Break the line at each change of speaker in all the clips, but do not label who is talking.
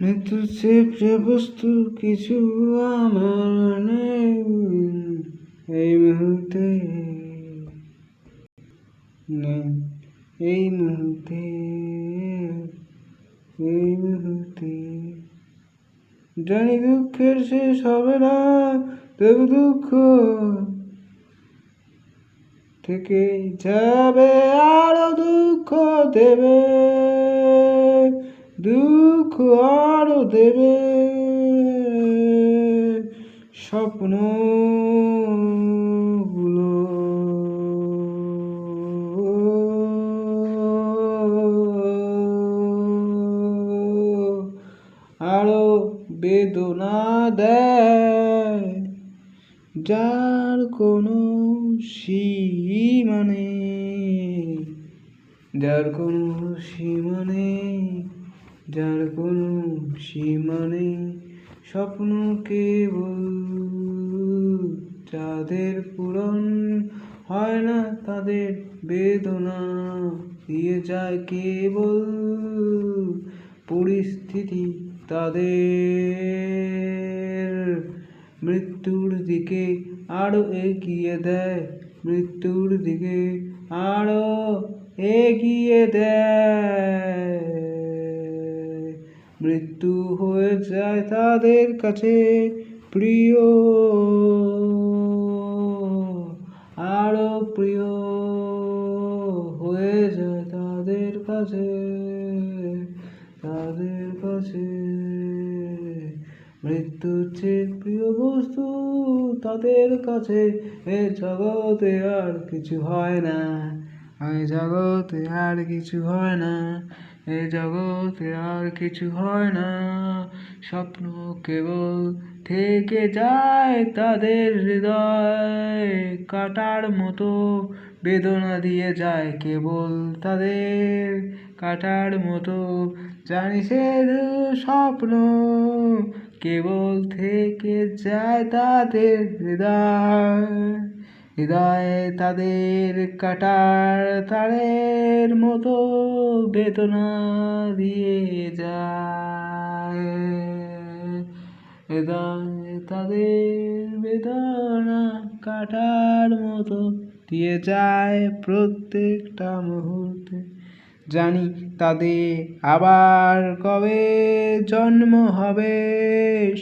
মৃত্যুর চেয়ে প্রিয় বস্তু কিছু আমার নেই এই মুহূর্তে, নেই এই মুহূর্তে, এই মুহূর্তে। জানি দুঃখের শেষ হবে না, তবু দুঃখ থেকে যাবে, আরো দুঃখ দেবে, দুঃখ আরো দেবে। স্বপ্নগুলো আরো বেদনা দেয়, যার কোনো সীমা নেই, যার কোনো সীমা নেই, যার কোনো সীমা নেই। স্বপ্ন কেবল যাদের পূরণ হয় না, তাদের বেদনা দিয়ে যায় কেবল পরিস্থিতি তাদের মৃত্যুর দিকে আরো এগিয়ে দেয়, মৃত্যুর দিকে আরো এগিয়ে দেয়। মৃত্যু হয়ে যায় তাদের কাছে প্রিয়, আরো প্রিয় হয়ে যায় তাদের কাছে, তাদের কাছে। মৃত্যুর চেয়ে প্রিয় বস্তু তাদের কাছে এ জগতে আর কিছু হয় না, এই জগতে আর কিছু হয় না, এ জগতে আর কিছু হয় না। স্বপ্ন কেবল থেকে যায় তাদের হৃদয় কাটার মতো, বেদনা দিয়ে যায় কেবল তাদের কাটার মতো। জানি সে স্বপ্ন কেবল থেকে যায় তাদের হৃদয়, হৃদয়ে তাদের কাটার তারের মতো বেদনা দিয়ে যায়, হৃদয়ে তাদের বেদনা কাটার মতো দিয়ে যায় প্রত্যেকটা মুহূর্তে। জানি তাদের আবার কবে জন্ম হবে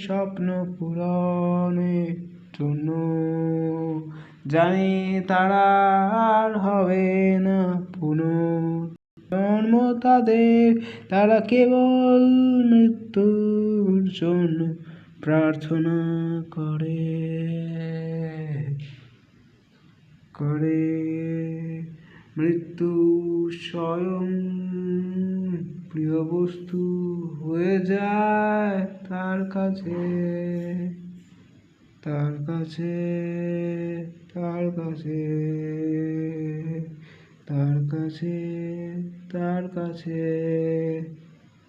স্বপ্ন পূরণের জন্য, জানি তারা আর হবে না পুনর্জন্ম তাদের, তারা কেবল মৃত্যুর জন্য প্রার্থনা করে, করে। মৃত্যু স্বয়ং প্রিয় বস্তু হয়ে যায় তার কাছে, তার কাছে, তার কাছে, তার কাছে, তার কাছে।